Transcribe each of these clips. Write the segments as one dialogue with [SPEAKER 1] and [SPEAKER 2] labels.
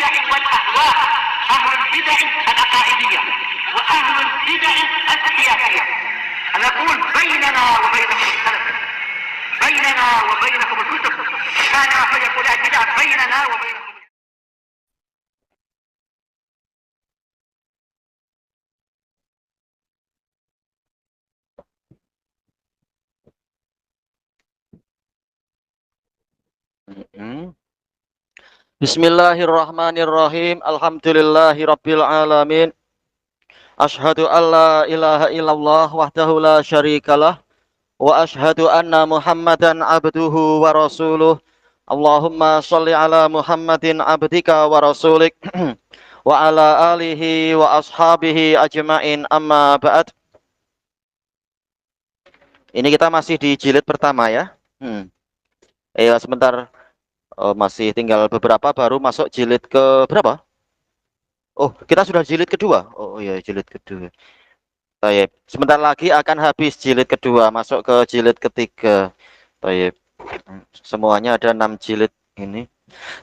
[SPEAKER 1] البدع والأهواء، أهل البدع العقائدية وأهل البدع السياسية. نقول بيننا وبينكم السلف، بيننا وبينكم الكتب، كان فيقول البدع بيننا وبينكم.
[SPEAKER 2] Bismillahirrahmanirrahim. Alhamdulillahirabbil alamin. Asyhadu an la ilaha illallah wahdahu la syarikalah wa asyhadu anna Muhammadan abduhu wa rasuluh. Allahumma shalli ala Muhammadin abdika wa rasulik wa ala alihi wa ashabihi ajmain, amma ba'd. Ini kita masih di jilid pertama ya. Sebentar. Masih tinggal beberapa baru masuk jilid ke berapa? Oh, kita sudah jilid kedua. Oh iya, jilid kedua. Baik, sebentar lagi akan habis jilid kedua, masuk ke jilid ketiga. Baik, semuanya ada 6 jilid ini.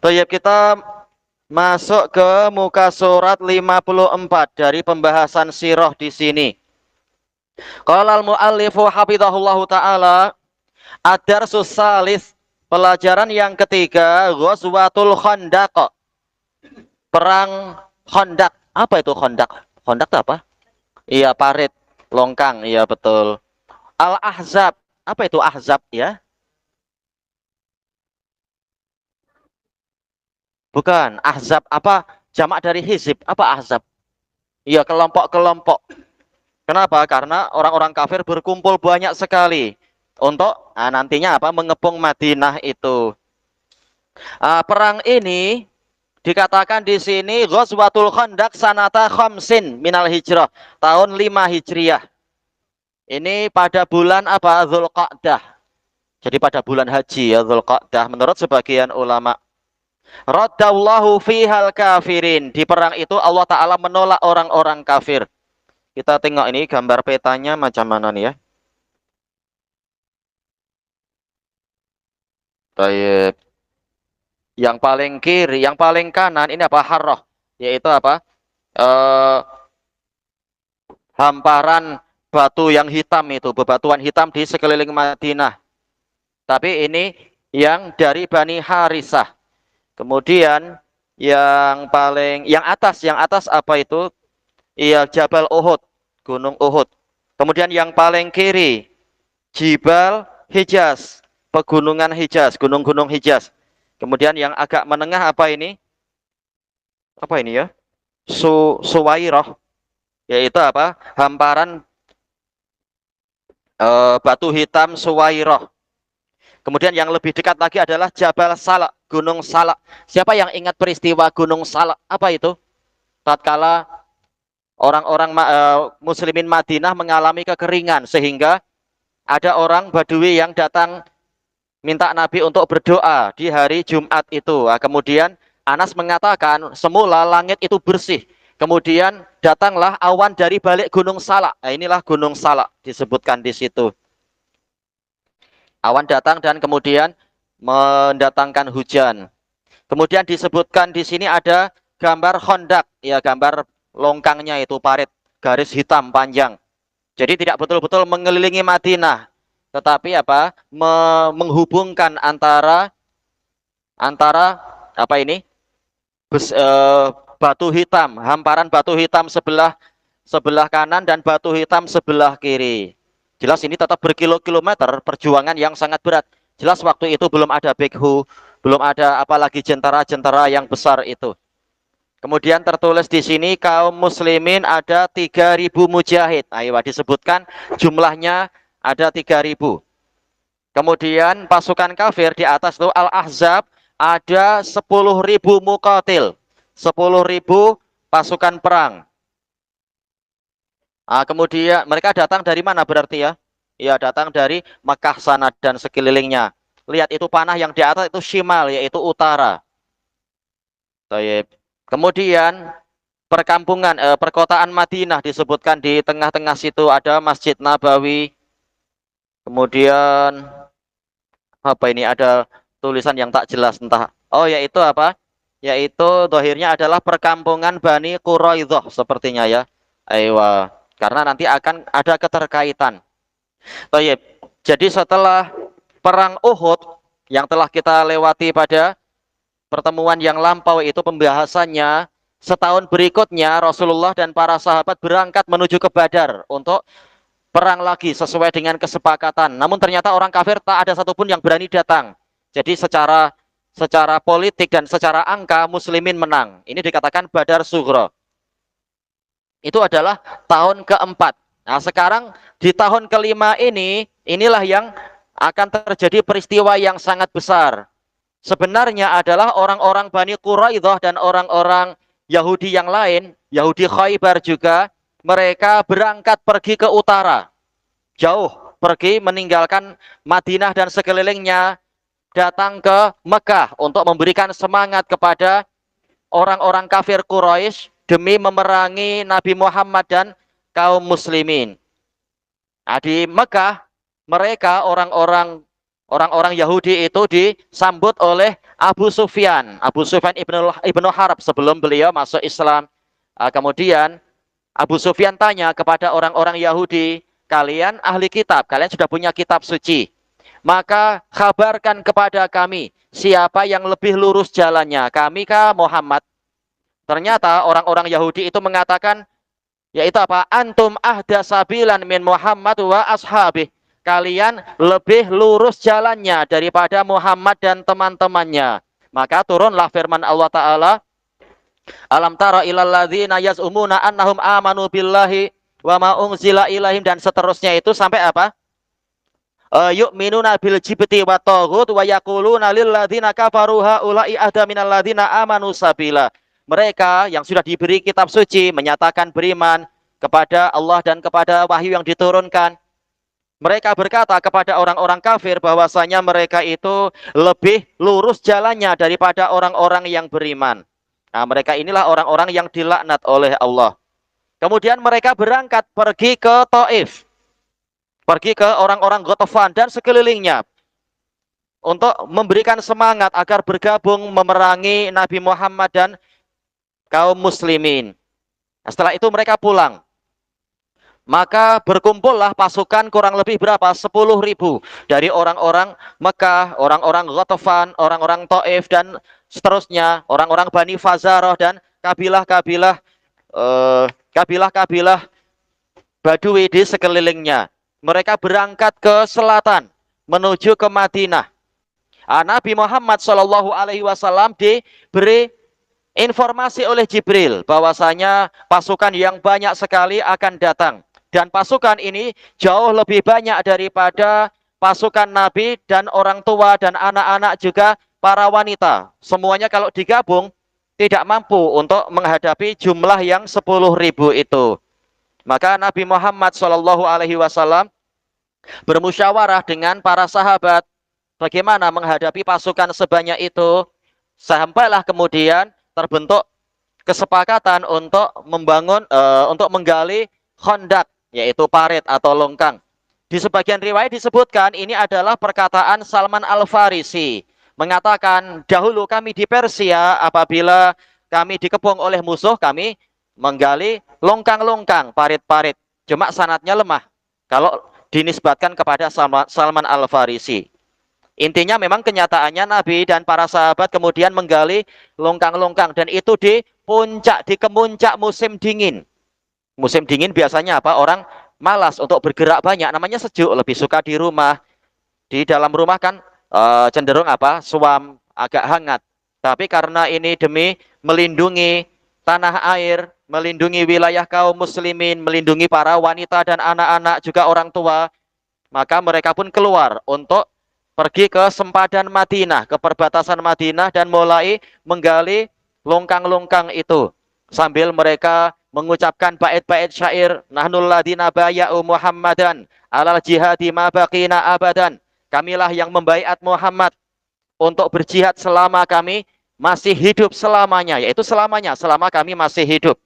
[SPEAKER 2] Baik, kita masuk ke muka surat 54 dari pembahasan sirah di sini. Qala al-muallifu hafizahullahu taala, ad-darsus salis, pelajaran yang ketiga, Ghazwatul Khandaq. Perang Khandaq. Apa itu Khandaq? Khandaq itu apa? Iya, parit, longkang. Iya, betul. Al-Ahzab. Apa itu Ahzab ya? Bukan. Ahzab apa? Jamak dari hizib. Apa Ahzab? Iya, kelompok-kelompok. Kenapa? Karena orang-orang kafir berkumpul banyak sekali untuk nantinya apa? Mengepung Madinah itu. Perang ini dikatakan di sini Ghazwatul Khandaq sanata khamsin minal hijrah, tahun 5 Hijriah. Ini pada bulan apa? Dzulqa'dah. Jadi pada bulan haji ya, Dzulqa'dah menurut sebagian ulama. Raddallahu fihal kafirin. Di perang itu Allah Ta'ala menolak orang-orang kafir. Kita tengok ini gambar petanya macam mana nih ya. Baik. Yang paling kiri, yang paling kanan ini apa? Harrah, yaitu apa? Hamparan batu yang hitam itu, bebatuan hitam di sekeliling Madinah. Tapi ini yang dari Bani Harisah. Kemudian yang atas apa itu? Iya, Jabal Uhud, Gunung Uhud. Kemudian yang paling kiri, Jibal Hijaz, pegunungan Hijaz, gunung-gunung Hijaz. Kemudian yang agak menengah apa ini? Apa ini ya? Suwairah, yaitu apa? Hamparan batu hitam Suwairah. Kemudian yang lebih dekat lagi adalah Jabal Salak, Gunung Salak. Siapa yang ingat peristiwa Gunung Salak? Apa itu? Tatkala orang-orang muslimin Madinah mengalami kekeringan sehingga ada orang Badui yang datang minta Nabi untuk berdoa di hari Jumat itu. Kemudian Anas mengatakan semula langit itu bersih. Kemudian datanglah awan dari balik Gunung Salak. Inilah Gunung Salak disebutkan di situ. Awan datang dan kemudian mendatangkan hujan. Kemudian disebutkan di sini ada gambar Khandaq, ya gambar longkangnya itu parit, garis hitam panjang. Jadi tidak betul-betul mengelilingi Madinah, tetapi apa? Menghubungkan antara apa ini? Batu hitam, hamparan batu hitam sebelah kanan dan batu hitam sebelah kiri. Jelas ini tetap berkilo-kilometer perjuangan yang sangat berat. Jelas waktu itu belum ada backhoe, belum ada apalagi jentara-jentara yang besar itu. Kemudian tertulis di sini kaum muslimin ada 3.000 mujahid. Ayo disebutkan jumlahnya ada 3.000. Kemudian pasukan kafir di atas itu Al-Ahzab ada 10.000 muqatil. 10.000 pasukan perang. Kemudian mereka datang dari mana berarti ya? Ya datang dari Makkah sana dan sekelilingnya. Lihat itu panah yang di atas itu shimal, yaitu utara. Baik. Kemudian perkotaan Madinah disebutkan di tengah-tengah situ ada Masjid Nabawi. Kemudian apa ini ada tulisan yang tak jelas entah. Oh yaitu apa? yaitu dohirnya adalah perkampungan Bani Quraidah sepertinya ya. Aywa, karena nanti akan ada keterkaitan. Baik. Jadi setelah perang Uhud yang telah kita lewati pada pertemuan yang lampau itu pembahasannya, setahun berikutnya Rasulullah dan para sahabat berangkat menuju ke Badar untuk perang lagi sesuai dengan kesepakatan. Namun ternyata orang kafir tak ada satupun yang berani datang. Jadi secara politik dan secara angka muslimin menang. Ini dikatakan Badar Sughra. Itu adalah tahun keempat. Nah, sekarang di tahun kelima ini, inilah yang akan terjadi peristiwa yang sangat besar. Sebenarnya adalah orang-orang Bani Quraidah dan orang-orang Yahudi yang lain, Yahudi Khaybar juga, mereka berangkat pergi ke utara. Jauh pergi meninggalkan Madinah dan sekelilingnya, datang ke Mekah untuk memberikan semangat kepada orang-orang kafir Quraisy demi memerangi Nabi Muhammad dan kaum muslimin. Nah, di Mekah mereka orang-orang Yahudi itu disambut oleh Abu Sufyan ibnu Harb sebelum beliau masuk Islam. Kemudian Abu Sufyan tanya kepada orang-orang Yahudi, kalian ahli kitab, kalian sudah punya kitab suci, maka kabarkan kepada kami siapa yang lebih lurus jalannya, kami kah Muhammad? Ternyata orang-orang Yahudi itu mengatakan, yaitu apa? Antum ahda sabilan min Muhammad wa ashabih. Kalian lebih lurus jalannya daripada Muhammad dan teman-temannya. Maka turunlah firman Allah Ta'ala, alam tara ilal ladzina yaz'umuna annahum amanu billahi wa ma unzila ilaihim, dan seterusnya itu sampai apa? Yu'minuna bil jibti wa taghut wa yaquluna lil ladzina kafaru haula'i ahda minal ladzina amanu sabila. Mereka yang sudah diberi kitab suci menyatakan beriman kepada Allah dan kepada wahyu yang diturunkan. Mereka berkata kepada orang-orang kafir bahwasanya mereka itu lebih lurus jalannya daripada orang-orang yang beriman. Nah, mereka inilah orang-orang yang dilaknat oleh Allah. Kemudian mereka berangkat pergi ke Taif. Pergi ke orang-orang Ghatafan dan sekelilingnya untuk memberikan semangat agar bergabung memerangi Nabi Muhammad dan kaum muslimin. Nah, setelah itu mereka pulang. Maka berkumpullah pasukan kurang lebih berapa? 10.000 dari orang-orang Mekah, orang-orang Ghatafan, orang-orang Taif dan seterusnya, orang-orang Bani Fazarah dan kabilah-kabilah kabilah-kabilah Badui di sekelilingnya. Mereka berangkat ke selatan menuju ke Madinah. Nabi Muhammad SAW diberi informasi oleh Jibril bahwasanya pasukan yang banyak sekali akan datang, dan pasukan ini jauh lebih banyak daripada pasukan Nabi dan orang tua dan anak-anak juga para wanita. Semuanya kalau digabung tidak mampu untuk menghadapi jumlah yang 10.000 itu. Maka Nabi Muhammad SAW bermusyawarah dengan para sahabat bagaimana menghadapi pasukan sebanyak itu. Sampailah kemudian terbentuk kesepakatan untuk untuk menggali khandak, yaitu parit atau longkang. Di sebagian riwayat disebutkan ini adalah perkataan Salman Al-Farisi, mengatakan dahulu kami di Persia apabila kami dikepung oleh musuh, kami menggali longkang-longkang, parit-parit. Cuma sanadnya lemah kalau dinisbatkan kepada Salman Al-Farisi. Intinya memang kenyataannya Nabi dan para sahabat kemudian menggali longkang-longkang, dan itu di kemuncak musim dingin. Musim dingin biasanya apa? Orang malas untuk bergerak banyak, namanya sejuk, lebih suka di rumah. Di dalam rumah kan cenderung apa? Suam, agak hangat. Tapi karena ini demi melindungi tanah air, melindungi wilayah kaum muslimin, melindungi para wanita dan anak-anak juga orang tua, maka mereka pun keluar untuk pergi ke sempadan Madinah, ke perbatasan Madinah, dan mulai menggali longkang-longkang itu sambil mereka mengucapkan bait-bait syair, nahnul ladina baya'u Muhammadan alal jihadi ma baqina abadan. Kamilah yang membaiat Muhammad untuk berjihad selama kami masih hidup selamanya, yaitu selamanya, selama kami masih hidup.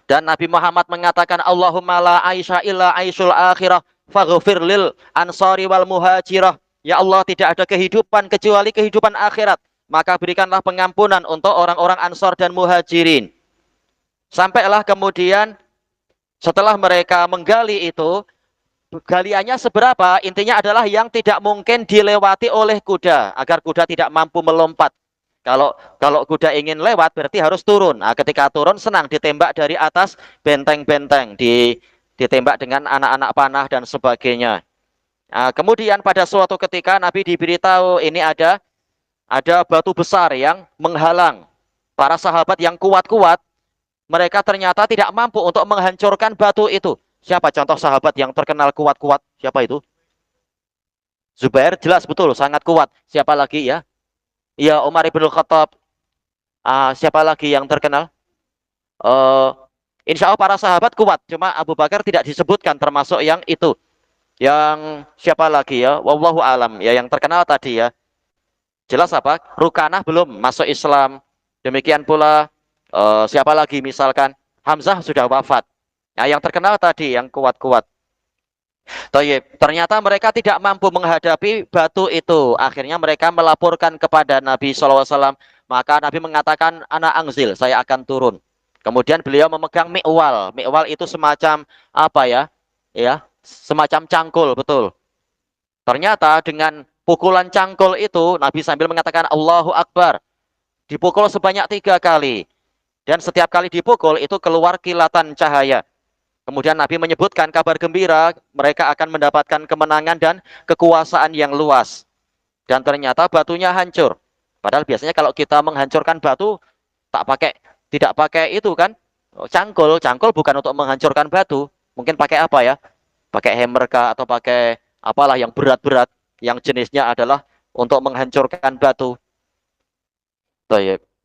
[SPEAKER 2] Dan Nabi Muhammad mengatakan, Allahumma la aisha illa aishul akhirah faghfir lil ansari wal muhajirah. Ya Allah, tidak ada kehidupan kecuali kehidupan akhirat. maka berikanlah pengampunan untuk orang-orang Ansor dan Muhajirin. Sampailah kemudian setelah mereka menggali itu, galiannya seberapa? Intinya adalah yang tidak mungkin dilewati oleh kuda, agar kuda tidak mampu melompat. Kalau kuda ingin lewat berarti harus turun. Nah, ketika turun senang ditembak dari atas benteng-benteng, ditembak dengan anak-anak panah dan sebagainya. Nah, kemudian pada suatu ketika Nabi diberitahu ini ada batu besar yang menghalang para sahabat yang kuat-kuat. Mereka ternyata tidak mampu untuk menghancurkan batu itu. Siapa contoh sahabat yang terkenal kuat-kuat? Siapa itu? Zubair, jelas betul, sangat kuat. Siapa lagi ya? Iya, Umar ibn Khattab. Siapa lagi yang terkenal? Uh, Insya Allah para sahabat kuat. Cuma Abu Bakar tidak disebutkan termasuk yang itu. Yang siapa lagi ya? Wallahu alam. Ya yang terkenal tadi ya. Jelas apa? Rukanah belum masuk Islam. Demikian pula siapa lagi misalkan Hamzah sudah wafat. Nah, yang terkenal tadi yang kuat-kuat. Ternyata mereka tidak mampu menghadapi batu itu. Akhirnya mereka melaporkan kepada Nabi SAW. Maka Nabi mengatakan, ana angzil, saya akan turun. Kemudian beliau memegang mi'wal. Mi'wal itu semacam apa ya? Ya, semacam cangkul, betul. Ternyata dengan pukulan cangkul itu, Nabi sambil mengatakan Allahu Akbar. Dipukul sebanyak 3 kali. Dan setiap kali dipukul itu keluar kilatan cahaya. Kemudian Nabi menyebutkan kabar gembira, mereka akan mendapatkan kemenangan dan kekuasaan yang luas. Dan ternyata batunya hancur. Padahal biasanya kalau kita menghancurkan batu, tidak pakai itu kan, cangkul. Cangkul bukan untuk menghancurkan batu. Mungkin pakai apa ya? Pakai hammer kah, atau pakai apalah yang berat-berat, yang jenisnya adalah untuk menghancurkan batu.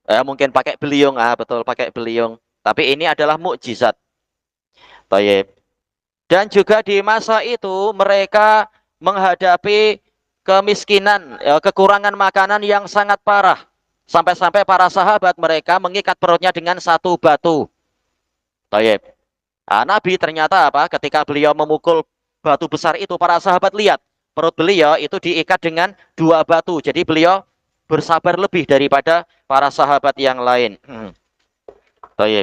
[SPEAKER 2] Mungkin pakai beliung, betul, pakai beliung. Tapi ini adalah mukjizat. Dan juga di masa itu mereka menghadapi kemiskinan, kekurangan makanan yang sangat parah. Sampai-sampai para sahabat mereka mengikat perutnya dengan satu batu. Nabi ternyata apa? Ketika beliau memukul batu besar itu, para sahabat lihat perut beliau itu diikat dengan 2 batu. Jadi beliau bersabar lebih daripada para sahabat yang lain.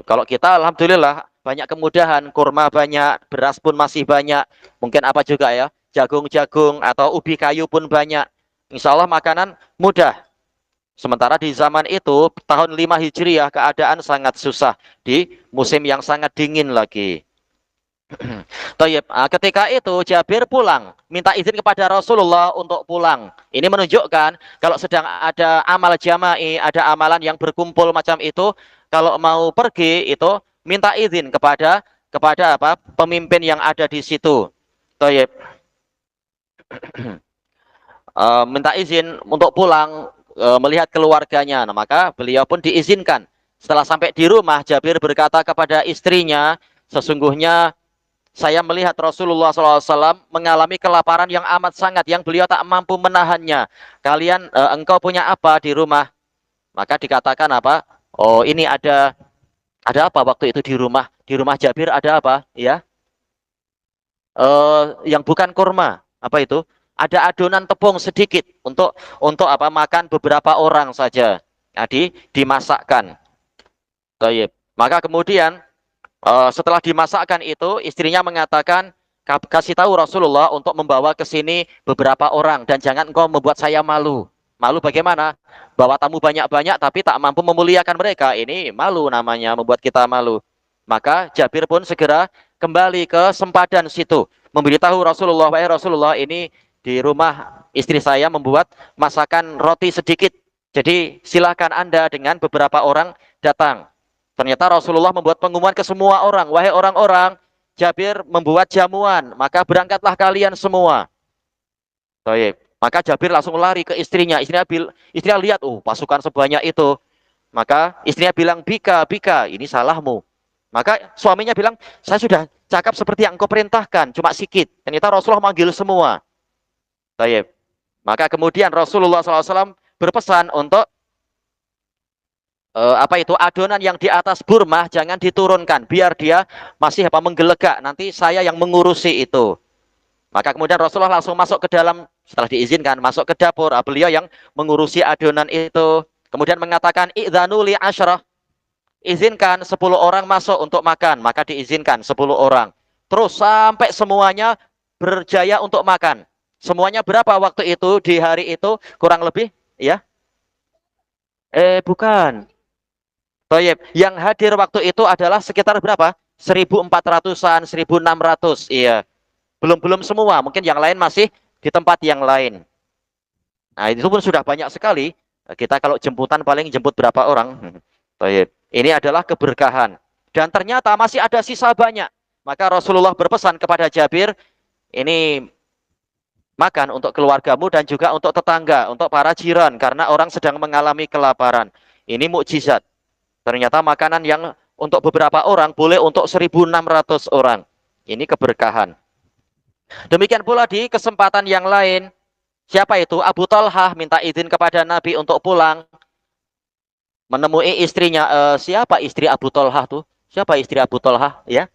[SPEAKER 2] Kalau kita alhamdulillah banyak kemudahan, kurma banyak, beras pun masih banyak, mungkin apa juga ya, jagung-jagung atau ubi kayu pun banyak. Insya Allah makanan mudah. Sementara di zaman itu, tahun 5 Hijriah, keadaan sangat susah. Di musim yang sangat dingin lagi. Ketika itu Jabir pulang, minta izin kepada Rasulullah untuk pulang. Ini menunjukkan kalau sedang ada amal jama'i, ada amalan yang berkumpul macam itu, kalau mau pergi itu minta izin kepada apa? Pemimpin yang ada di situ. Minta izin untuk pulang, melihat keluarganya. Nah, maka beliau pun diizinkan. Setelah sampai di rumah, Jabir berkata kepada istrinya, sesungguhnya saya melihat Rasulullah SAW mengalami kelaparan yang amat sangat, yang beliau tak mampu menahannya. Kalian, engkau punya apa di rumah? Maka dikatakan apa? Oh, ini ada apa waktu itu di rumah? Di rumah Jabir ada apa? Ya, yang bukan kurma. Apa itu? Ada adonan tepung sedikit untuk apa? Makan beberapa orang saja. Nah, dimasakkan. Maka kemudian setelah dimasakkan itu, istrinya mengatakan, kasih tahu Rasulullah untuk membawa ke sini beberapa orang dan jangan engkau membuat saya malu. Malu bagaimana? Bawa tamu banyak-banyak tapi tak mampu memuliakan mereka. Ini malu namanya, membuat kita malu. Maka Jabir pun segera kembali ke sempadan situ, memberitahu Rasulullah, wahai Rasulullah, ini di rumah istri saya membuat masakan roti sedikit. Jadi silakan Anda dengan beberapa orang datang. Ternyata Rasulullah membuat pengumuman ke semua orang, wahai orang-orang, Jabir membuat jamuan, maka berangkatlah kalian semua. Maka Jabir langsung lari ke istrinya. Istrinya lihat, pasukan sebanyak itu. Maka istrinya bilang, Bika, ini salahmu. Maka suaminya bilang, saya sudah cakap seperti yang engkau perintahkan, cuma sikit. Ternyata Rasulullah manggil semua. Maka kemudian Rasulullah SAW berpesan untuk adonan yang di atas burmah jangan diturunkan, biar dia masih menggelegak, nanti saya yang mengurusi itu. Maka kemudian Rasulullah langsung masuk ke dalam, setelah diizinkan masuk ke dapur, beliau yang mengurusi adonan itu. Kemudian mengatakan idzanu li asyarah, izinkan 10 orang masuk untuk makan, maka diizinkan 10 orang. Terus sampai semuanya berjaya untuk makan. Semuanya berapa waktu itu di hari itu? Kurang lebih ya? Bukan. Toyib, yang hadir waktu itu adalah sekitar berapa? 1400-an, 1600. Iya. Belum semua, mungkin yang lain masih di tempat yang lain. Nah, itu pun sudah banyak sekali. Kita kalau jemputan paling jemput berapa orang? Toyib. Ini adalah keberkahan. Dan ternyata masih ada sisa banyak. Maka Rasulullah berpesan kepada Jabir, ini makan untuk keluargamu dan juga untuk tetangga, untuk para jiran, karena orang sedang mengalami kelaparan. Ini mukjizat. Ternyata makanan yang untuk beberapa orang boleh untuk 1600 orang. Ini keberkahan. Demikian pula di kesempatan yang lain, siapa itu? Abu Talhah minta izin kepada Nabi untuk pulang, menemui istrinya. Siapa istri Abu Talhah tuh? Siapa istri Abu Talhah? Ya?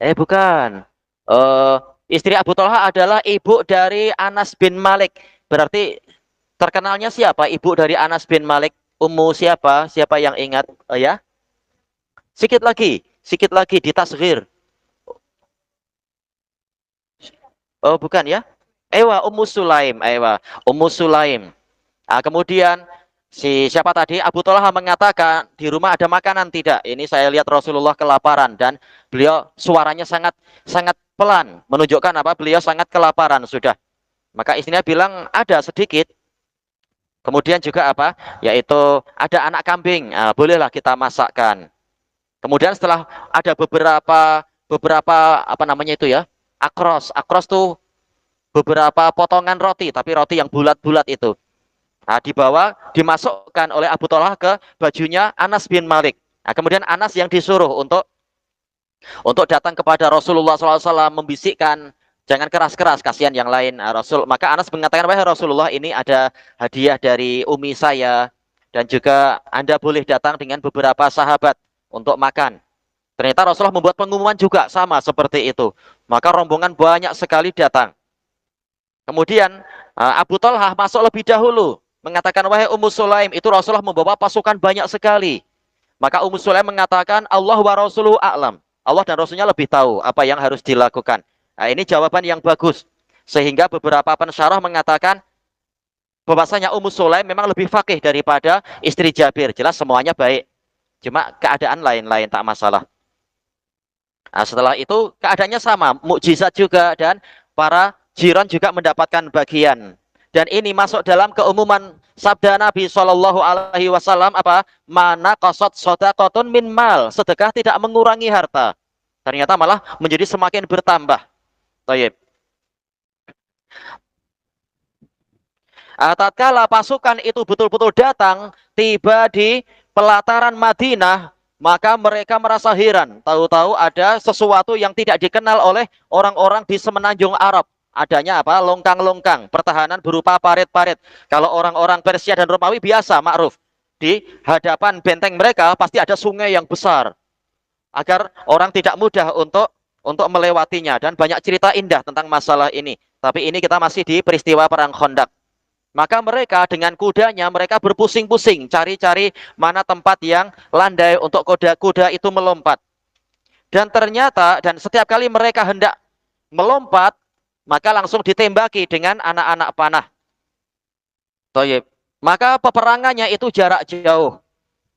[SPEAKER 2] Bukan. Eh, Istri Abu Talhah adalah ibu dari Anas bin Malik. Berarti terkenalnya siapa? Ibu dari Anas bin Malik. Ummu siapa? Siapa yang ingat? Ya? Sikit lagi ditasghir. Oh, bukan ya? Ummu Sulaim. Ummu Sulaim. Nah, kemudian siapa tadi? Abu Talha mengatakan di rumah ada makanan tidak? Ini saya lihat Rasulullah kelaparan dan beliau suaranya sangat sangat pelan, menunjukkan apa? Beliau sangat kelaparan sudah. Maka istrinya bilang ada sedikit. Kemudian juga apa? Yaitu ada anak kambing. Nah, bolehlah kita masakkan. Kemudian setelah ada beberapa apa namanya itu ya? Akros. Akros tuh beberapa potongan roti, tapi roti yang bulat-bulat itu. Nah, dibawa, dimasukkan oleh Abu Talhah ke bajunya Anas bin Malik. Nah, kemudian Anas yang disuruh untuk datang kepada Rasulullah SAW membisikkan, jangan keras-keras, kasihan yang lain. Nah, maka Anas mengatakan, wahai Rasulullah, ini ada hadiah dari umi saya, dan juga Anda boleh datang dengan beberapa sahabat untuk makan. Ternyata Rasulullah membuat pengumuman juga sama seperti itu. Maka rombongan banyak sekali datang. Kemudian Abu Talhah masuk lebih dahulu, mengatakan, wahai Ummu Sulaim, itu Rasulullah membawa pasukan banyak sekali. Maka Ummu Sulaim mengatakan, Allah wa Rasuluhu a'lam. Allah dan Rasulnya lebih tahu apa yang harus dilakukan. Nah, ini jawaban yang bagus. Sehingga beberapa pensyarah mengatakan bahwasanya Ummu Sulaim memang lebih fakih daripada istri Jabir. Jelas semuanya baik. Cuma keadaan lain-lain tak masalah. Nah, setelah itu keadaannya sama, mukjizat juga, dan para jiran juga mendapatkan bagian. Dan ini masuk dalam keumuman sabda Nabi Shallallahu Alaihi Wasallam apa? Mana kosot sodakotun min mal, sedekah tidak mengurangi harta. Ternyata malah menjadi semakin bertambah. Tayyib. Tatkala pasukan itu betul-betul datang, tiba di pelataran Madinah, maka mereka merasa heran. Tahu-tahu ada sesuatu yang tidak dikenal oleh orang-orang di semenanjung Arab. Adanya apa? Longkang-longkang, pertahanan berupa parit-parit. Kalau orang-orang Persia dan Romawi biasa, makruf. Di hadapan benteng mereka pasti ada sungai yang besar. Agar orang tidak mudah untuk melewatinya. Dan banyak cerita indah tentang masalah ini. Tapi ini kita masih di peristiwa Perang Khandaq. Maka mereka dengan kudanya, mereka berpusing-pusing, cari-cari mana tempat yang landai untuk kuda-kuda itu melompat. Dan ternyata, dan setiap kali mereka hendak melompat, maka langsung ditembaki dengan anak-anak panah. Toyib. Maka peperangannya itu jarak jauh.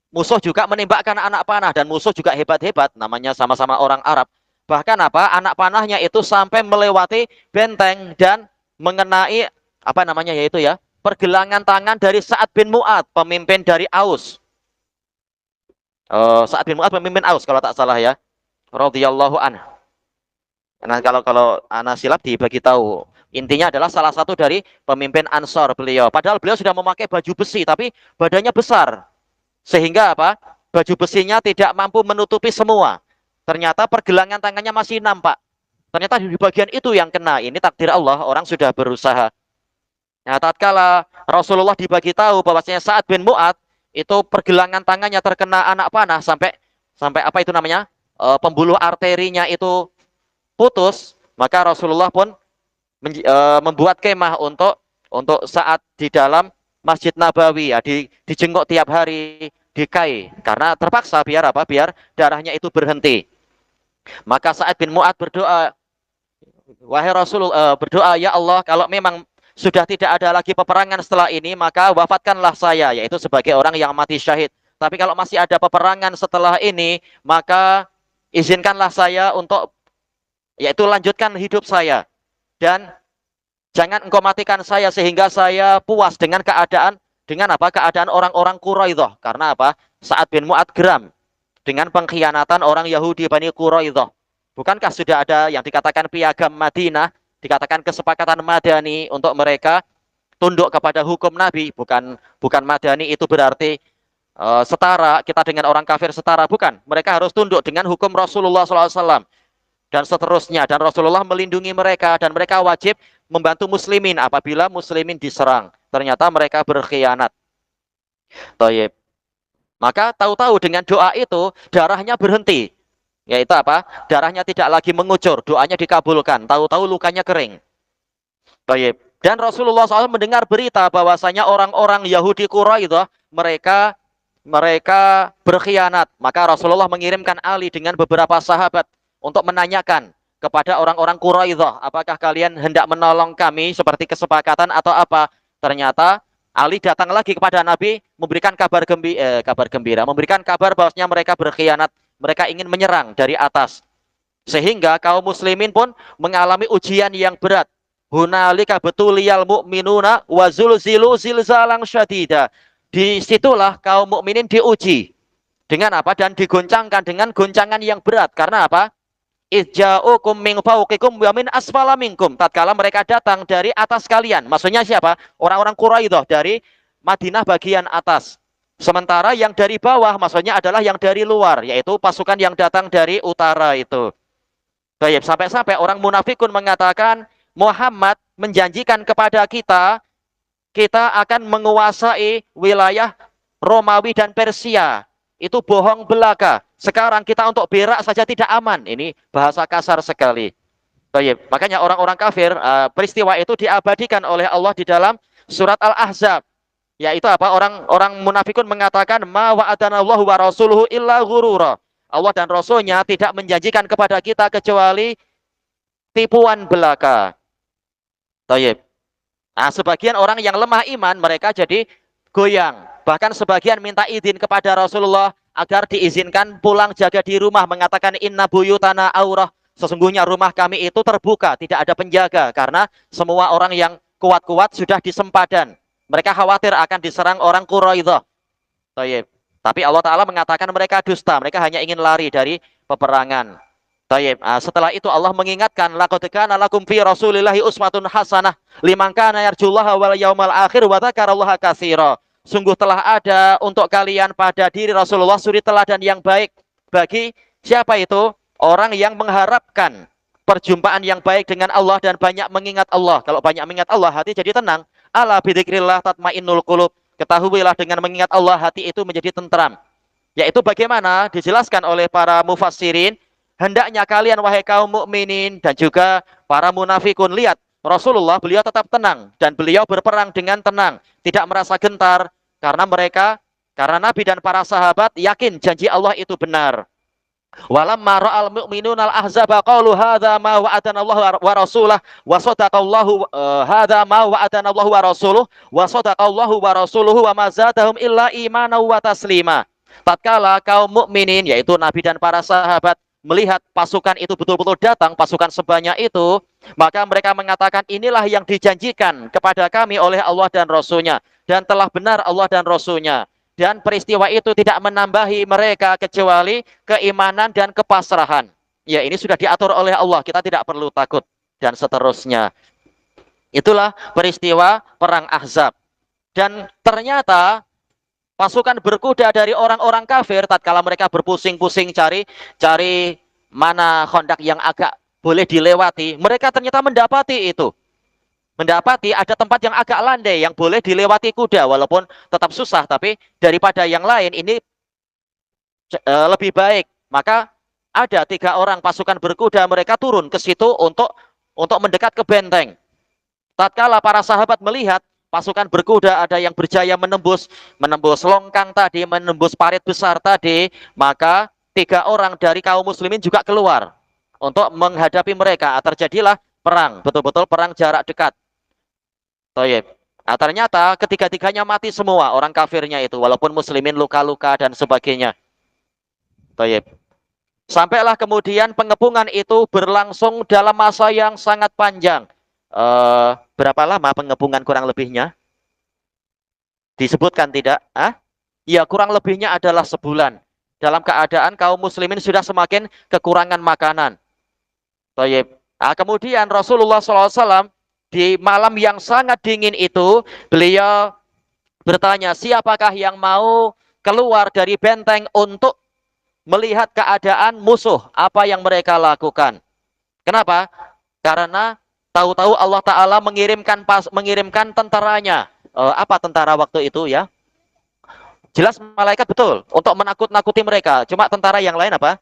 [SPEAKER 2] Musuh juga menembakkan anak panah, dan musuh juga hebat-hebat, namanya sama-sama orang Arab. Bahkan apa? Anak panahnya itu sampai melewati benteng dan mengenai apa namanya yaitu ya, pergelangan tangan dari Sa'ad bin Mu'ad, pemimpin dari Aus. Sa'ad bin Mu'ad pemimpin Aus kalau tak salah ya. Radhiyallahu anhu. Nah, kalau anak silap dibagi tahu. Intinya adalah salah satu dari pemimpin Ansor beliau. Padahal beliau sudah memakai baju besi, tapi badannya besar. Sehingga apa? Baju besinya tidak mampu menutupi semua. Ternyata pergelangan tangannya masih nampak. Ternyata di bagian itu yang kena. Ini takdir Allah, orang sudah berusaha. Nah, tatkala Rasulullah dibagi tahu bahwasanya Sa'ad bin Mu'ad itu pergelangan tangannya terkena anak panah sampai apa itu namanya? Pembuluh arterinya itu putus, maka Rasulullah pun membuat kemah untuk saat di dalam Masjid Nabawi ya, dijenguk tiap hari, dikai karena terpaksa biar apa? Biar darahnya itu berhenti. Maka Sa'ad bin Mu'ad berdoa, wahai Rasulullah, berdoa, ya Allah, kalau memang sudah tidak ada lagi peperangan setelah ini, maka wafatkanlah saya, yaitu sebagai orang yang mati syahid. Tapi kalau masih ada peperangan setelah ini, maka izinkanlah saya untuk, yaitu lanjutkan hidup saya. Dan jangan engkau matikan saya sehingga saya puas dengan keadaan, dengan apa? Keadaan orang-orang Quraidah. Karena apa? Sa'ad bin Mu'ad geram dengan pengkhianatan orang Yahudi Bani Quraidah. Bukankah sudah ada yang dikatakan piagam Madinah, dikatakan kesepakatan Madani untuk mereka tunduk kepada hukum Nabi? Bukan Madani itu berarti setara, kita dengan orang kafir setara, bukan. Mereka harus tunduk dengan hukum Rasulullah SAW dan seterusnya. Dan Rasulullah melindungi mereka dan mereka wajib membantu muslimin apabila muslimin diserang. Ternyata mereka berkhianat. Tayyib. Maka tahu-tahu dengan doa itu darahnya berhenti. Yaitu apa? Darahnya tidak lagi mengucur, doanya dikabulkan. Tahu-tahu lukanya kering. Tayyib. Dan Rasulullah SAW mendengar berita bahwasanya orang-orang Yahudi Quraidah mereka berkhianat. Maka Rasulullah mengirimkan Ali dengan beberapa sahabat untuk menanyakan kepada orang-orang Quraidah, apakah kalian hendak menolong kami seperti kesepakatan atau apa? Ternyata Ali datang lagi kepada Nabi memberikan kabar gembira, memberikan kabar bahwasanya mereka berkhianat, mereka ingin menyerang dari atas. Sehingga kaum muslimin pun mengalami ujian yang berat. Hunalika betuliyal mu'minuna wa zulzilu zilzalang syadida. Disitulah kaum mukminin diuji. Dengan apa? Dan digoncangkan dengan goncangan yang berat. Karena apa? Ija'ukum min fawqikum wa min asfala minkum. Tatkala mereka datang dari atas kalian. Maksudnya siapa? Orang-orang Quraidah dari Madinah bagian atas. Sementara yang dari bawah maksudnya adalah yang dari luar, yaitu pasukan yang datang dari utara itu. Baik, sampai-sampai orang munafikun mengatakan Muhammad menjanjikan kepada kita akan menguasai wilayah Romawi dan Persia. Itu bohong belaka. Sekarang kita untuk berak saja tidak aman. Ini bahasa kasar sekali. Baik, makanya orang-orang kafir, peristiwa itu diabadikan oleh Allah di dalam surat Al-Ahzab. Yaitu apa? Orang munafikun mengatakan ma wa'adanallahu wa rasuluhu illa ghurura. Allah dan Rasulnya tidak menjanjikan kepada kita kecuali tipuan belaka. Baik. Nah, sebagian orang yang lemah iman mereka jadi goyang. Bahkan sebagian minta izin kepada Rasulullah agar diizinkan pulang jaga di rumah, mengatakan inna buyutana aurah. Sesungguhnya rumah kami itu terbuka, tidak ada penjaga karena semua orang yang kuat-kuat sudah di sempadan. Mereka khawatir akan diserang orang Quraidah. Tapi Allah Ta'ala mengatakan mereka dusta, mereka hanya ingin lari dari peperangan. Setelah itu Allah mengingatkan laqad kana lakum fi Rasulillahi uswatun hasanah liman kana yarjullaha wal yaumal akhir wa dzakarallaha katsira. Sungguh telah ada untuk kalian pada diri Rasulullah suri teladan yang baik bagi siapa itu? Orang yang mengharapkan perjumpaan yang baik dengan Allah dan banyak mengingat Allah. Kalau banyak mengingat Allah, hati jadi tenang. Ala bidzikrillah tatmainnul qulub. Ketahuilah dengan mengingat Allah hati itu menjadi tentram. Yaitu bagaimana dijelaskan oleh para mufassirin, hendaknya kalian wahai kaum mukminin dan juga para munafikun lihat Rasulullah, beliau tetap tenang dan beliau berperang dengan tenang, tidak merasa gentar karena Nabi dan para sahabat yakin janji Allah itu benar. Walamma ra'al mu'minuna al-ahzaba qalu hadza ma wa'adana Allah wa rasulahu wa sadaqallahu hadza ma wa'adana Allah wa rasuluhu wa sadaqallahu wa rasuluhu wa ma zadahum illa imanan wa taslima. Tatkala kaum mukminin yaitu Nabi dan para sahabat melihat pasukan itu betul-betul datang, pasukan sebanyak itu, maka mereka mengatakan inilah yang dijanjikan kepada kami oleh Allah dan Rasulnya, dan telah benar Allah dan Rasulnya. Dan peristiwa itu tidak menambahi mereka kecuali keimanan dan kepasrahan. Ya, ini sudah diatur oleh Allah, kita tidak perlu takut dan seterusnya. Itulah peristiwa perang Ahzab. Dan ternyata pasukan berkuda dari orang-orang kafir tatkala mereka berpusing-pusing cari mana kondak yang agak boleh dilewati, mereka ternyata mendapati itu. Mendapati ada tempat yang agak landai yang boleh dilewati kuda, walaupun tetap susah, tapi daripada yang lain ini lebih baik. Maka ada 3 orang pasukan berkuda, mereka turun ke situ untuk mendekat ke benteng. Tatkala para sahabat melihat pasukan berkuda, ada yang berjaya menembus longkang tadi, menembus parit besar tadi, maka 3 orang dari kaum muslimin juga keluar untuk menghadapi mereka. Terjadilah perang, betul-betul perang jarak dekat. Toyib. Nah, ternyata ketiga-tiganya mati semua orang kafirnya itu, walaupun muslimin luka-luka dan sebagainya. Toyib. Sampailah kemudian pengepungan itu berlangsung dalam masa yang sangat panjang. Berapa lama pengepungan kurang lebihnya? Disebutkan tidak? Ya, kurang lebihnya adalah sebulan. Dalam keadaan kaum muslimin sudah semakin kekurangan makanan. Tayyib. Nah, kemudian Rasulullah SAW di malam yang sangat dingin itu, beliau bertanya, siapakah yang mau keluar dari benteng untuk melihat keadaan musuh, apa yang mereka lakukan. Kenapa? Karena tahu-tahu Allah Ta'ala mengirimkan tentaranya. Apa tentara waktu itu ya? Jelas malaikat betul, untuk menakut-nakuti mereka. Cuma tentara yang lain apa?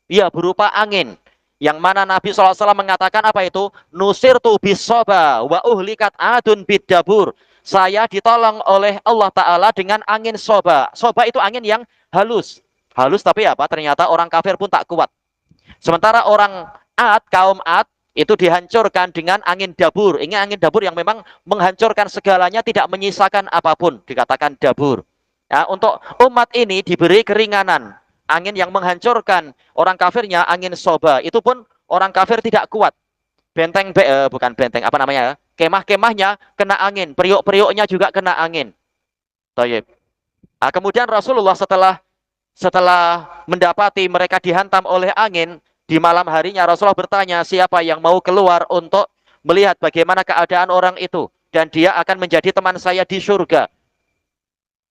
[SPEAKER 2] Iya, berupa angin. Yang mana Nabi SAW mengatakan apa itu? Nusirtu bisoba wa uhlikat adun bidabur. Saya ditolong oleh Allah Ta'ala dengan angin soba. Soba itu angin yang halus. Halus tapi apa? Ternyata orang kafir pun tak kuat. Sementara orang Ad, kaum Ad, itu dihancurkan dengan angin dabur. Ini angin dabur yang memang menghancurkan segalanya, tidak menyisakan apapun. Dikatakan dabur. Ya, untuk umat ini diberi keringanan. Angin yang menghancurkan orang kafirnya, angin soba. Itu pun orang kafir tidak kuat. Bukan benteng, apa namanya? Kemah-kemahnya kena angin. Periuk-periuknya juga kena angin. Tayyib. Nah, kemudian Rasulullah setelah mendapati mereka dihantam oleh angin, di malam harinya Rasulullah bertanya, siapa yang mau keluar untuk melihat bagaimana keadaan orang itu, dan dia akan menjadi teman saya di surga.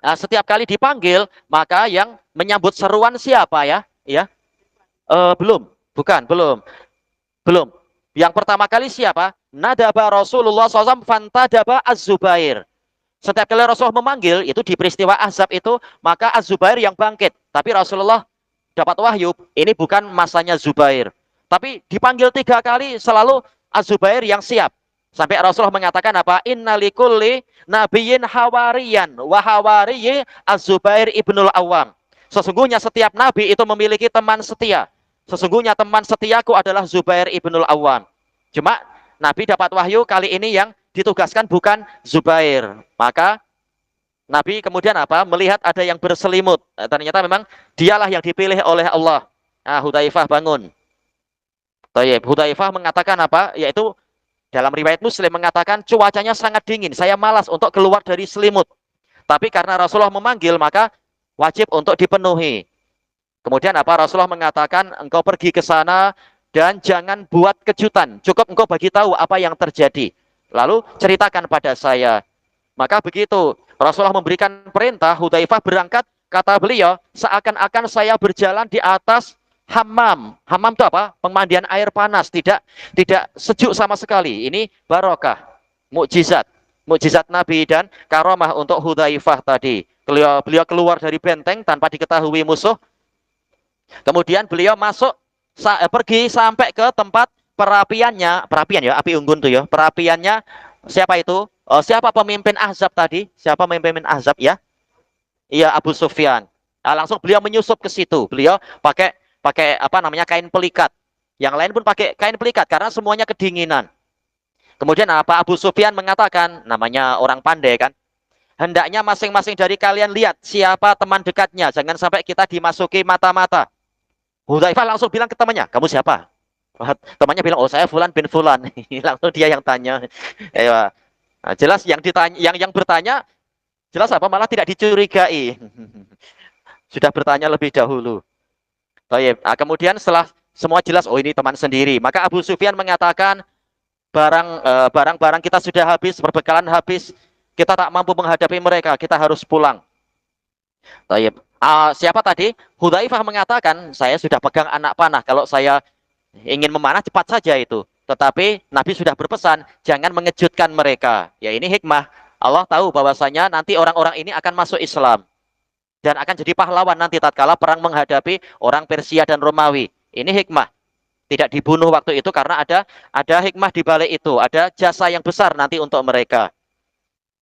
[SPEAKER 2] Nah, setiap kali dipanggil, maka yang menyambut seruan siapa ya? Ya, belum. Yang pertama kali siapa? Nadaba Rasulullah SAW fantadaba Az-Zubair. Setiap kali Rasulullah memanggil, itu di peristiwa Ahzab itu, maka Az-Zubair yang bangkit. Tapi Rasulullah dapat wahyu, ini bukan masanya Zubair. Tapi dipanggil 3 kali, selalu Az-Zubair yang siap. Sampai Rasulullah mengatakan apa? Innalikulli nabiyyin hawariyan wa hawariyi Az-Zubair ibnul Awam. Sesungguhnya setiap nabi itu memiliki teman setia. Sesungguhnya teman setiaku adalah Zubair ibnul Awam. Cuma Nabi dapat wahyu kali ini yang ditugaskan bukan Zubair. Maka Nabi kemudian apa? Melihat ada yang berselimut. Ternyata memang dialah yang dipilih oleh Allah. Nah, Hudzaifah bangun. Tayyib. Hudzaifah mengatakan apa? Yaitu dalam riwayat Muslim mengatakan cuacanya sangat dingin. Saya malas untuk keluar dari selimut. Tapi karena Rasulullah memanggil, maka wajib untuk dipenuhi. Kemudian apa? Rasulullah mengatakan, engkau pergi ke sana dan jangan buat kejutan. Cukup engkau bagi tahu apa yang terjadi. Lalu ceritakan pada saya. Maka begitu Rasulullah memberikan perintah, Hudzaifah berangkat, kata beliau, seakan-akan saya berjalan di atas hammam. Hammam itu apa? Pemandian air panas, tidak sejuk sama sekali. Ini barokah, mukjizat Nabi dan karomah untuk Hudzaifah tadi. Beliau keluar dari benteng tanpa diketahui musuh. Kemudian beliau pergi sampai ke tempat perapian ya, api unggun tuh ya. Perapiannya siapa itu? Siapa pemimpin Ahzab tadi? Siapa pemimpin Ahzab ya? Iya, Abu Sufyan. Nah, langsung beliau menyusup ke situ. Beliau pakai apa namanya, kain pelikat. Yang lain pun pakai kain pelikat karena semuanya kedinginan. Kemudian apa? Abu Sufyan mengatakan, namanya orang pandai kan, hendaknya masing-masing dari kalian lihat siapa teman dekatnya, jangan sampai kita dimasuki mata-mata. Hudzaifah langsung bilang ke temannya, kamu siapa? Temannya bilang, oh saya Fulan bin Fulan. Langsung dia yang tanya. Nah, jelas yang ditanya, yang bertanya jelas apa, malah tidak dicurigai. Sudah bertanya lebih dahulu. Nah, kemudian setelah semua jelas, oh ini teman sendiri, maka Abu Sufyan mengatakan, barang-barang kita sudah habis, perbekalan habis, kita tak mampu menghadapi mereka, kita harus pulang. Siapa tadi? Hudzaifah mengatakan, saya sudah pegang anak panah, kalau saya ingin memanah cepat saja itu. Tetapi Nabi sudah berpesan, jangan mengejutkan mereka. Ya, ini hikmah. Allah tahu bahwasanya nanti orang-orang ini akan masuk Islam dan akan jadi pahlawan nanti tatkala perang menghadapi orang Persia dan Romawi. Ini hikmah. Tidak dibunuh waktu itu karena ada hikmah di balik itu, ada jasa yang besar nanti untuk mereka.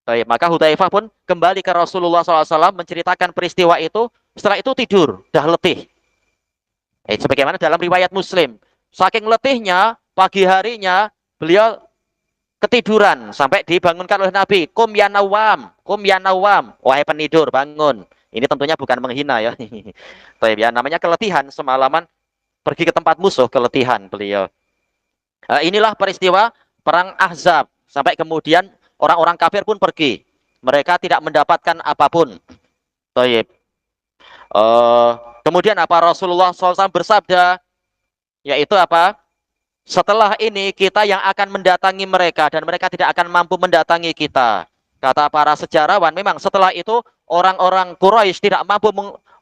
[SPEAKER 2] Baik, maka Hudzaifah pun kembali ke Rasulullah SAW menceritakan peristiwa itu. Setelah itu tidur, dah letih. Sebagaimana dalam riwayat Muslim, saking letihnya pagi harinya beliau ketiduran sampai dibangunkan oleh Nabi. Kum ya nawam, wahai penidur bangun. Ini tentunya bukan menghina ya. Baik ya, namanya keletihan semalaman pergi ke tempat musuh, keletihan beliau. Inilah peristiwa perang Ahzab sampai kemudian orang-orang kafir pun pergi. Mereka tidak mendapatkan apapun. Baik. Kemudian apa Rasulullah SAW bersabda, yaitu apa? Setelah ini kita yang akan mendatangi mereka dan mereka tidak akan mampu mendatangi kita. Kata para sejarawan, memang setelah itu orang-orang Quraisy tidak mampu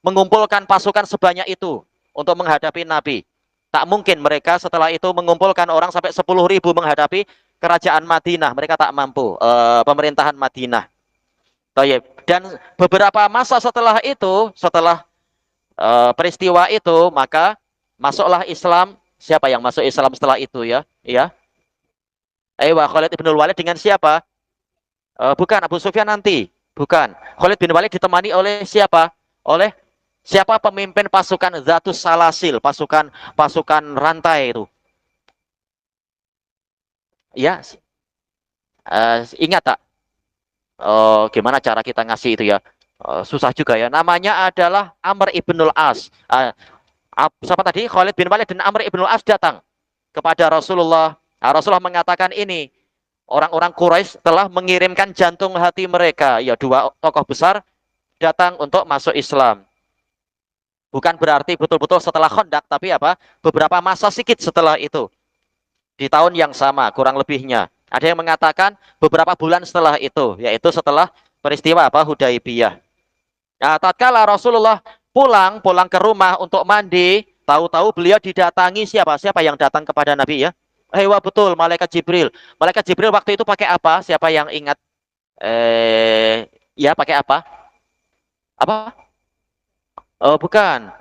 [SPEAKER 2] mengumpulkan pasukan sebanyak itu untuk menghadapi Nabi. Tak mungkin mereka setelah itu mengumpulkan orang sampai 10.000 menghadapi kerajaan Madinah. Mereka tak mampu, pemerintahan Madinah. Dan beberapa masa setelah itu, setelah peristiwa itu, maka masuklah Islam. Siapa yang masuk Islam setelah itu ya? Iya. Khalid bin Walid dengan siapa? Bukan Abu Sufyan nanti. Bukan. Khalid bin Walid ditemani oleh siapa? Oleh siapa pemimpin pasukan Zatus Salasil, pasukan rantai itu? Ya, ingat tak? Gimana cara kita ngasih itu ya? Susah juga ya. Namanya adalah Amr ibnul As. Siapa tadi? Khalid bin Walid dan Amr ibnul As datang kepada Rasulullah. Rasulullah mengatakan ini, orang-orang Quraisy telah mengirimkan jantung hati mereka. Ya, dua tokoh besar datang untuk masuk Islam. Bukan berarti betul-betul setelah Khandaq, tapi apa? Beberapa masa sedikit setelah itu. Di tahun yang sama, kurang lebihnya. Ada yang mengatakan beberapa bulan setelah itu, yaitu setelah peristiwa apa? Hudaibiyah. Nah, tatkala Rasulullah pulang ke rumah untuk mandi, tahu-tahu beliau didatangi siapa? Siapa yang datang kepada Nabi ya? Wah betul, malaikat Jibril. Malaikat Jibril waktu itu pakai apa? Siapa yang ingat? Ya pakai apa? Apa? Oh, bukan.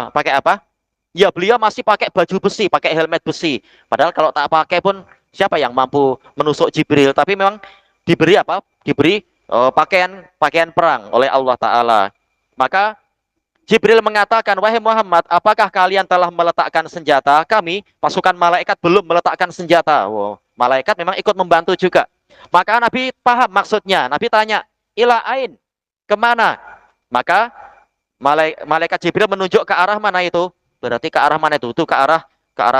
[SPEAKER 2] Pakai apa? Ya, beliau masih pakai baju besi, pakai helmet besi. Padahal kalau tak pakai pun siapa yang mampu menusuk Jibril? Tapi memang diberi apa? Diberi pakaian perang oleh Allah Ta'ala. Maka Jibril mengatakan, wahai Muhammad, apakah kalian telah meletakkan senjata? Kami, pasukan malaikat, belum meletakkan senjata. Wow. Malaikat memang ikut membantu juga. Maka Nabi paham maksudnya. Nabi tanya, ila ain, kemana? Maka malaikat Jibril menunjuk ke arah mana itu? Berarti ke arah mana itu? Itu ke arah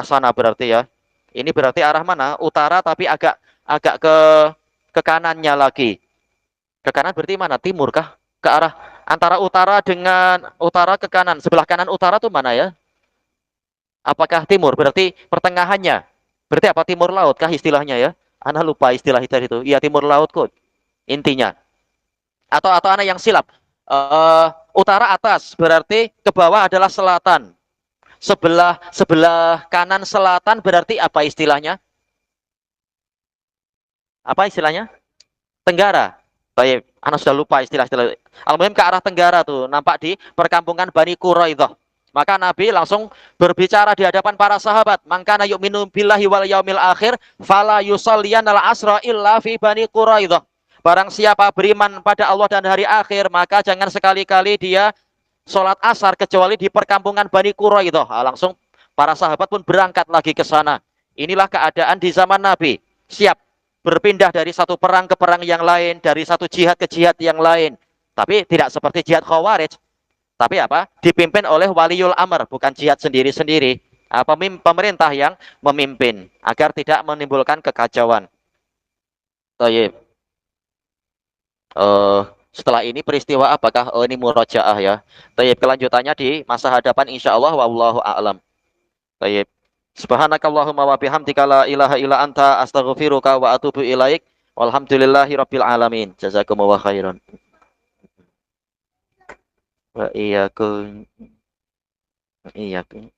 [SPEAKER 2] sana berarti ya. Ini berarti arah mana? Utara tapi agak ke kanannya lagi. Ke kanan berarti mana? Timur kah? Ke arah antara utara dengan utara ke kanan. Sebelah kanan utara tuh mana ya? Apakah timur? Berarti pertengahannya. Berarti apa? Timur laut kah istilahnya ya? Ana lupa istilah itu. Iya timur laut kok. Intinya. Atau ana yang silap. Utara atas berarti ke bawah adalah selatan. Sebelah kanan selatan berarti apa istilahnya? Apa istilahnya? Tenggara. Baik, anak sudah lupa istilah-istilah. Al-Muhim ke arah tenggara tuh, nampak di perkampungan Bani Quraidah. Maka Nabi langsung berbicara di hadapan para sahabat. Mangkana yu'minu billahi wal yaumil akhir fala yusalliyanal asra illa fi Bani Quraidah. Barang siapa beriman pada Allah dan hari akhir, maka jangan sekali-kali dia sholat asar kecuali di perkampungan Bani Quraidah. Langsung para sahabat pun berangkat lagi ke sana. Inilah keadaan di zaman Nabi. Siap berpindah dari satu perang ke perang yang lain, dari satu jihad ke jihad yang lain. Tapi tidak seperti jihad Khawarij. Tapi apa? Dipimpin oleh waliul amr, bukan jihad sendiri-sendiri. Pemerintah yang memimpin agar tidak menimbulkan kekacauan. Tayyib. Setelah ini peristiwa apakah? Ini murojaah ya. Tayyib, kelanjutannya di masa hadapan insyaallah wallahu a'lam. Tayyib. Subhanakallahumma wa bihamdika la ilaha illa anta astaghfiruka wa atubu ilaik. Walhamdulillahi rabbil alamin. Jazakumullah khairan. Wa iyyakum. Iyyakum.